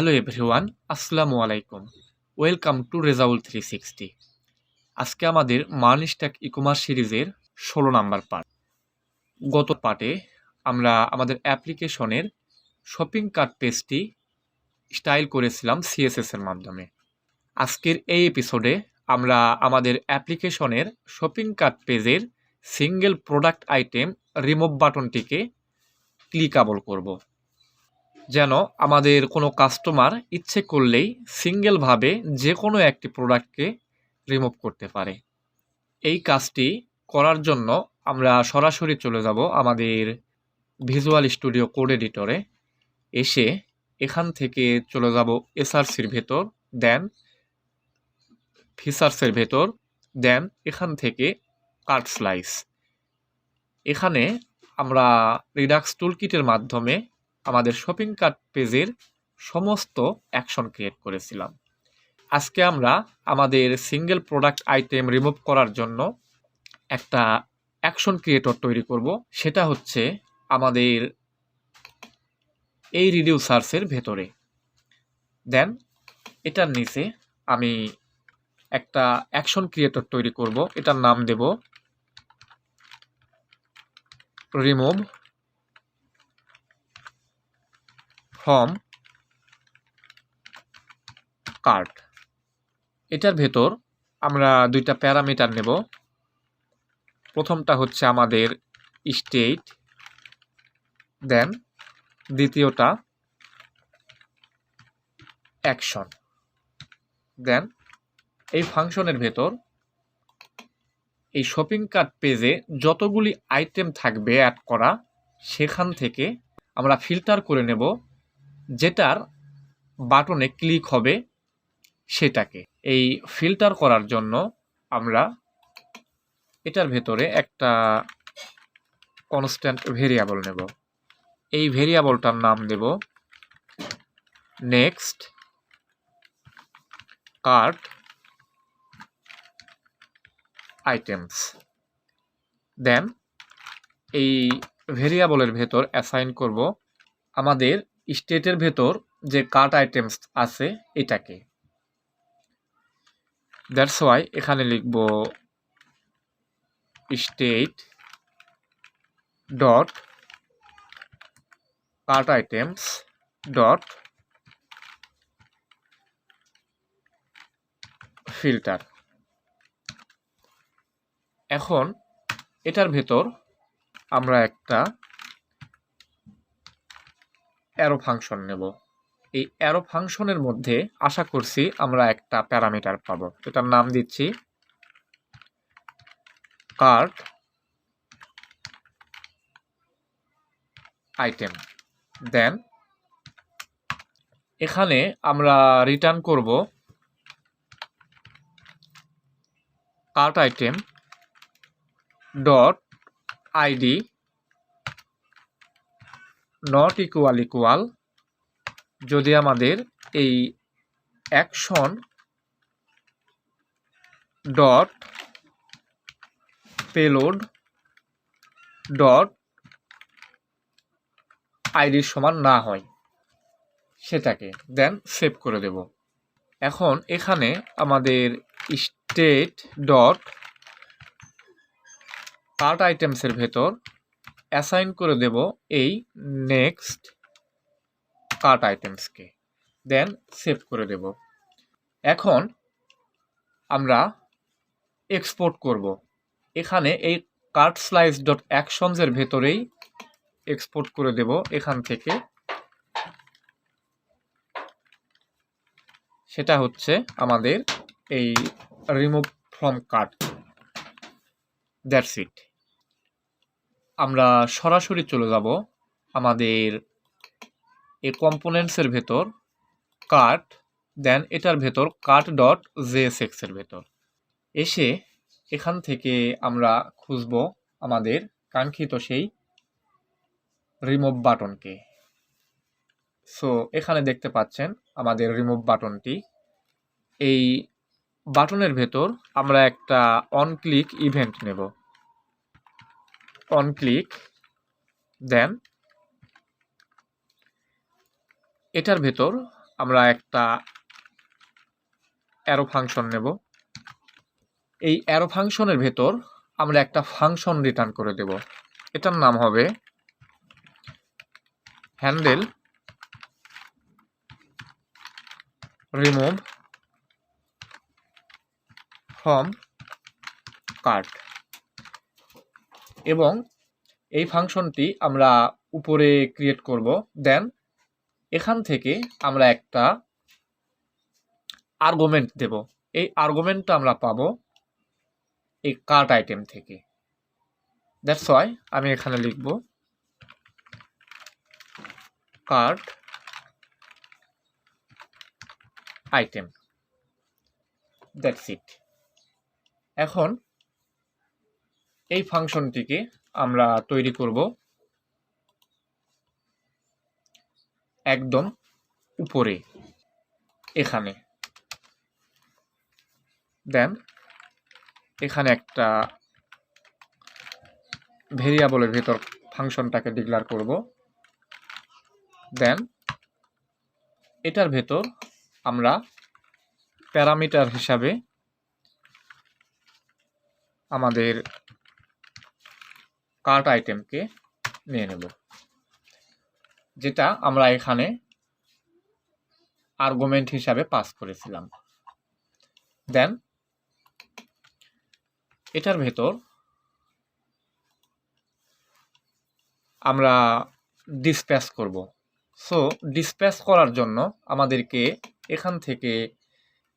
Hello everyone, আসসালামু আলাইকুম। Welcome to Rezaul 360। আজকে আমাদের মার্ন স্ট্যাক ই-কমার্স সিরিজের 16 নাম্বার পার্ট। গত পার্টে আমরা আমাদের অ্যাপ্লিকেশনের শপিং কার্ট পেজটি স্টাইল করেছিলাম সিএসএস এর মাধ্যমে। আজকের এই এপিসোডে আমরা আমাদের অ্যাপ্লিকেশনের শপিং কার্ট পেজের সিঙ্গেল প্রোডাক্ট আইটেম রিমুভ বাটনটিকে ক্লিকাবল করব, যেন আমাদের কোনো কাস্টমার ইচ্ছে করলেই সিঙ্গেলভাবে যে কোনো একটি প্রোডাক্টকে রিমুভ করতে পারে। এই কাজটি করার জন্য আমরা সরাসরি চলে যাব আমাদের ভিজুয়াল স্টুডিও কোড এডিটরে। এসে এখান থেকে চলে যাব এসআরসির ভেতর, দেন ফিচার্সের ভেতর, দেন এখান থেকে কার্ট স্লাইস। এখানে আমরা রিডাক্স টুলকিটের মাধ্যমে আমাদের শপিং কার্ট পেজের সমস্ত অ্যাকশন ক্রিয়েট করেছিলাম। আজকে আমরা আমাদের সিঙ্গেল প্রোডাক্ট আইটেম রিমুভ করার জন্য একটা অ্যাকশন ক্রিয়েটর তৈরি করব। সেটা হচ্ছে আমাদের এই রিডিউসার্সের ভেতরে। দেন এটার নিচে আমি একটা অ্যাকশন ক্রিয়েটর তৈরি করব। এটার নাম দেব রিমুভ ফ্রম কার্ট। এটার ভেতর আমরা দুইটা প্যারামিটার নেব। প্রথমটা হচ্ছে আমাদের স্টেট, দেন দ্বিতীয়টা অ্যাকশন। দেন এই ফাংশনের ভেতর এই শপিং কার্ট পেজে যতগুলি আইটেম থাকবে অ্যাড করা, সেখান থেকে আমরা ফিল্টার করে নেব যেটার বাটনে ক্লিক হবে সেটাকে। এই ফিল্টার করার জন্য আমরা এটার ভেতরে একটা কনস্ট্যান্ট ভেরিয়েবল নেব। এই ভেরিয়েবলটার নাম দেব নেক্সট কার্ট আইটেমস। দেন এই ভেরিয়েবলের ভেতর অ্যাসাইন করব আমাদের স্টেটের ভেতর যে কার্ট আইটেমস আছে এটাকে। দ্যাটস ওয়াই এখানে লিখব state dot cart items dot filter. এখন এটার ভেতর আমরা একটা অ্যারো ফাংশন নেব। এই অ্যারো ফাংশনের মধ্যে আশা করছি আমরা একটা প্যারামিটার পাবো। এটার নাম দিচ্ছি কার্ট আইটেম। দেন এখানে আমরা রিটার্ন করব cart item dot ID not equal যদি আমাদের এই অ্যাকশন ডট পেলোড ডট আইডির সমান না হয় সেটাকে। দেন সেভ করে দেব। এখন এখানে আমাদের স্টেট ডট কার্ট আইটেমসের ভেতর অ্যাসাইন করে দেব এই নেক্সট কার্ট আইটেমসকে। দেন সেভ করে দেব। এখন আমরা এক্সপোর্ট করব। এখানে এই কার্ট স্লাইস ডট অ্যাকশনসের ভেতরেই এক্সপোর্ট করে দেব এখান থেকে। সেটা হচ্ছে আমাদের এই remove from cart. That's it. আমরা সরাসরি চলে যাব আমাদের এই কম্পোনেন্টসের ভেতর কার্ট, দেন এটার ভেতর কার্ট ডট জেএসএক্স এর ভেতর। এসে এখান থেকে আমরা খুঁজব আমাদের কাঙ্ক্ষিত সেই রিমুভ বাটনকে। সো এখানে দেখতে পাচ্ছেন আমাদের রিমুভ বাটনটি। এই বাটনের ভেতর আমরা একটা অন ক্লিক ইভেন্ট নেব। অন ক্লিক, দেন এটার ভেতর আমরা একটা অ্যারো ফাংশন নেব। এই অ্যারো ফাংশনের ভেতর আমরা একটা ফাংশন রিটার্ন করে দেব। এটার নাম হবে হ্যান্ডেল রিমুভ ফ্রম কার্ট, এবং এই ফাংশনটি আমরা উপরে ক্রিয়েট করব। দেন এখান থেকে আমরা একটা আর্গুমেন্ট দেব। এই আর্গুমেন্টটা আমরা পাবো এই কার্ট আইটেম থেকে। দ্যাটস ওয়াই আমি এখানে লিখব কার্ট আইটেম, দ্যাটস ইট। এখন এই ফাংশনটিকে আমরা তৈরি করব একদম উপরে এখানে। দেন এখানে একটা ভেরিয়েবলের ভেতর ফাংশনটাকে ডিক্লেয়ার করব। দেন এটার ভেতর আমরা প্যারামিটার হিসাবে আমাদের কার্ট আইটেমকে নিয়ে নেব, যেটা আমরা এখানে আর্গুমেন্ট হিসাবে পাস করেছিলাম। দেন এটার ভেতর আমরা ডিসপ্যাচ করব। সো ডিসপ্যাচ করার জন্য আমাদেরকে এখান থেকে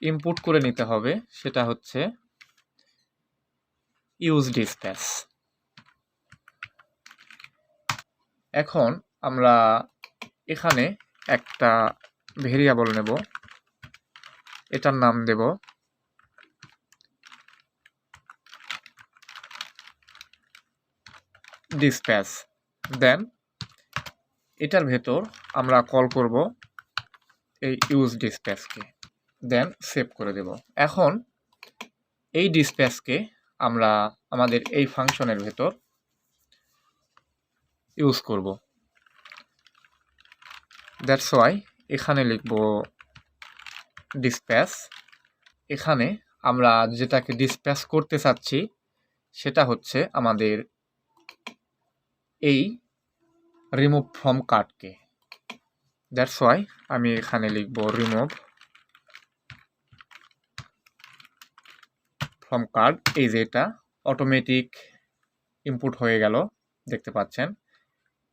ইনপুট করে নিতে হবে, সেটা হচ্ছে ইউজ ডিসপ্যাচ। এখন আমরা এখানে একটা ভেরিয়েবল নেব, এটার নাম দেব ডিসপ্যাচ। দেন এটার ভেতর আমরা কল করব এই ইউজ ডিসপ্যাচকে। দেন সেভ করে দেব। এখন এই ডিসপ্যাচকে আমরা আমাদের এই ফাংশনের ভেতর ইউজ করব। দ্যাটস ওয়াই এখানে লিখব ডিসপ্যাচ। এখানে আমরা যেটাকে ডিসপ্যাচ করতে চাচ্ছি সেটা হচ্ছে আমাদের এই রিমুভ ফ্রম কার্টকে। দ্যাটস ওয়াই আমি এখানে লিখব রিমুভ ফ্রম কার্ট। এই যে এটা অটোমেটিক ইনপুট হয়ে গেল, দেখতে পাচ্ছেন।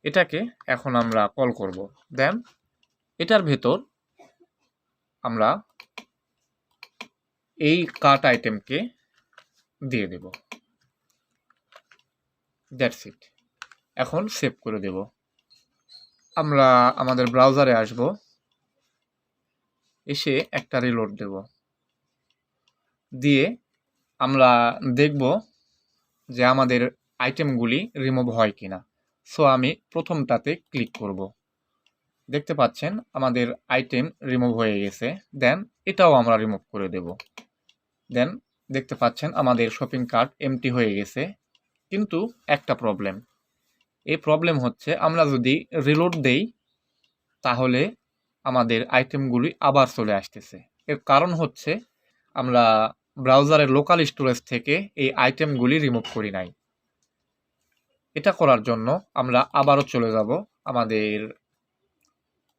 এটাকে এখন আমরা কল করব। দেন এটার ভেতর আমরা এই কার্ট আইটেমকে দিয়ে দেব। That's it. এখন সেভ করে দেব। আমরা আমাদের ব্রাউজারে আসব, এসে একটা রিলোড দেব, দিয়ে আমরা দেখব যে আমাদের আইটেমগুলি রিমুভ হয় কিনা। সো আমি প্রথমটাতে ক্লিক করব। দেখতে পাচ্ছেন আমাদের আইটেম রিমুভ হয়ে গেছে। দেন এটাও আমরা রিমুভ করে দেব। দেন দেখতে পাচ্ছেন আমাদের শপিং কার্ট এমটি হয়ে গেছে। কিন্তু একটা প্রবলেম, এই প্রবলেম হচ্ছে আমরা যদি রিলোড দেই তাহলে আমাদের আইটেমগুলি আবার চলে আসতেছে। এর কারণ হচ্ছে আমরা ব্রাউজারের লোকাল স্টোরেজ থেকে এই আইটেমগুলি রিমুভ করি নাই। এটা করার জন্য আমরা আবারও চলে যাব আমাদের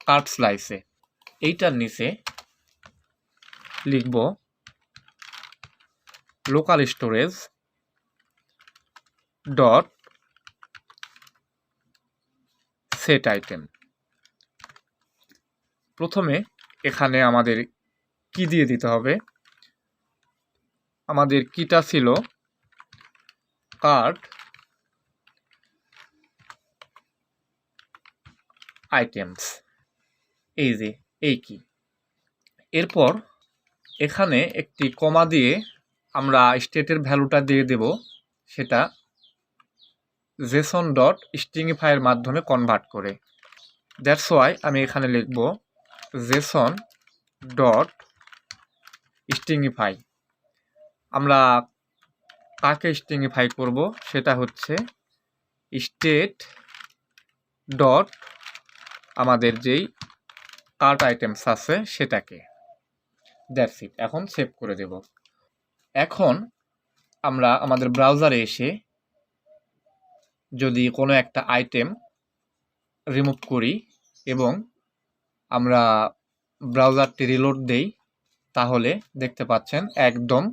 কার্ট স্লাইসে। এইটার নিচে লিখব local storage dot set item. প্রথমে এখানে আমাদের কি দিয়ে দিতে হবে, আমাদের কিটা ছিল কার্ট আইটেমস, এই যে এই কি। এরপর এখানে একটি কমা দিয়ে আমরা স্টেটের ভ্যালুটা দিয়ে দেব, সেটা জেসন ডট স্ট্রিংইফাইয়ের মাধ্যমে কনভার্ট করে। দ্যাটস ওয়াই আমি এখানে লিখব জেসন ডট স্ট্রিংইফাই। আমরা কাকে স্ট্রিংইফাই করব, সেটা হচ্ছে স্টেট ডট আমাদের যেই কার্ট আইটেমস আছে সেটাকে। That's it. এখন সেভ করে দেব। এখন আমরা আমাদের ব্রাউজারে এসে যদি কোনো একটা আইটেম রিমুভ করি এবং আমরা ব্রাউজারটি রিলোড দেই, তাহলে দেখতে পাচ্ছেন একদম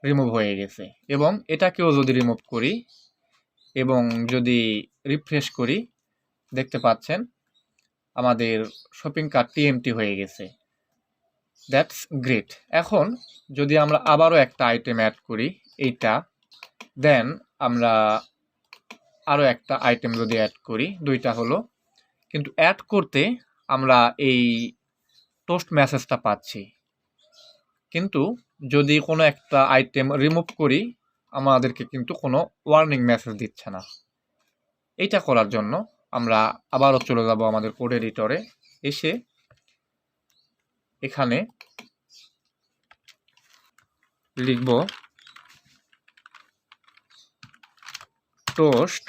রিমুভ হয়ে গেছে। এবং এটাকেও যদি রিমুভ করি এবং যদি রিফ্রেশ করি, দেখতে পাচ্ছেন আমাদের শপিং কার্টটি এমটি হয়ে গেছে। That's great. এখন যদি আমরা আবারও একটা আইটেম অ্যাড করি, এইটা, দেন আমরা আরও একটা আইটেম যদি অ্যাড করি, দুইটা হলো, কিন্তু অ্যাড করতে আমরা এই টোস্ট মেসেজটা পাচ্ছি, কিন্তু যদি কোনো একটা আইটেম রিমুভ করি আমাদেরকে কিন্তু কোনো ওয়ার্নিং মেসেজ দিচ্ছে না। এইটা করার জন্য আমরা আবারও চলে যাব আমাদের কোড এডিটরে, এসে এখানে লিখব টোস্ট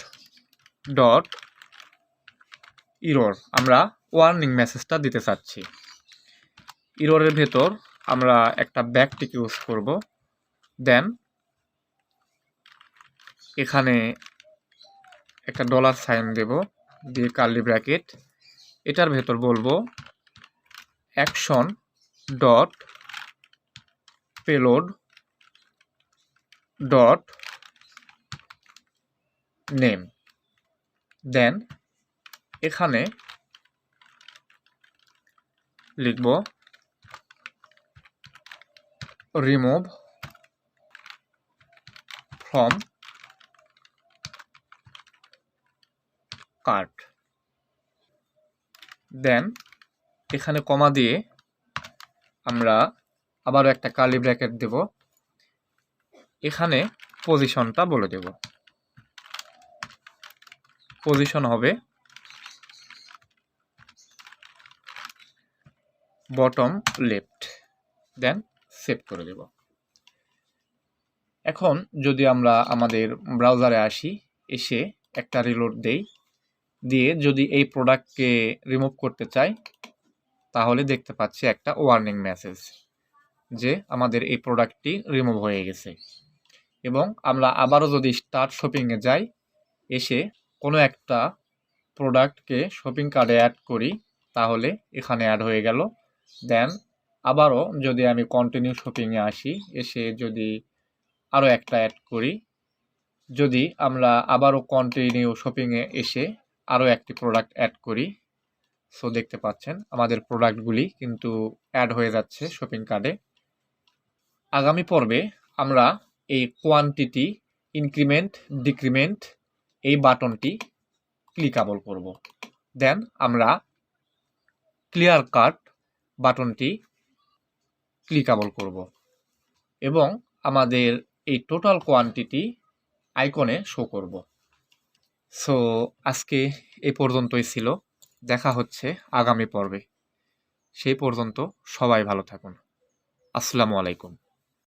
ডট ইরর। আমরা ওয়ার্নিং মেসেজটা দিতে চাচ্ছি। ইররের ভেতর আমরা একটা ব্যাকটিক ইউজ করব, দেন এখানে একটা ডলার সাইন দেব, দিয়ে কার্লি ব্র্যাকেট, এটার ভেতর বলবো action dot payload dot name, then এখানে লিখব রিমুভ ফ্রম কার্ট, দেন এখানে কমা দিয়ে আমরা আবারও একটা কার্লি ব্র্যাকেট দেব, এখানে পজিশনটা বলে দেব, পজিশন হবে বটম লেফট, দেন সেভ করে দেব। এখন যদি আমরা আমাদের ব্রাউজারে আসি, এসে একটা রিলোড দেই, দিয়ে যদি এই প্রোডাক্টকে রিমুভ করতে চাই, তাহলে দেখতে পাচ্ছি একটা ওয়ার্নিং মেসেজ যে আমাদের এই প্রোডাক্টটি রিমুভ হয়ে গেছে। এবং আমরা আবারও যদি স্টার্ট শপিংয়ে যাই, এসে কোনো একটা প্রোডাক্টকে শপিং কার্টে অ্যাড করি, তাহলে এখানে অ্যাড হয়ে গেল। দেন আবারও যদি আমি কন্টিনিউ শপিংয়ে আসি, এসে যদি আরও একটা অ্যাড করি, যদি আমরা আবারও কন্টিনিউ শপিংয়ে এসে আরও একটি প্রোডাক্ট অ্যাড করি, সো দেখতে পাচ্ছেন আমাদের প্রোডাক্টগুলি কিন্তু অ্যাড হয়ে যাচ্ছে শপিং কার্টে। আগামী পর্বে আমরা এই কোয়ান্টিটি ইনক্রিমেন্ট ডিক্রিমেন্ট এই বাটনটি ক্লিকাবল করব, দেন আমরা ক্লিয়ার কাট বাটনটি ক্লিকাবল করব এবং আমাদের এই টোটাল কোয়ান্টিটি আইকনে শো করব। সো আজকে এই পর্যন্তই ছিল, দেখা হচ্ছে আগামী পর্বে। সেই পর্যন্ত সবাই ভালো থাকুন। আসসালামু আলাইকুম।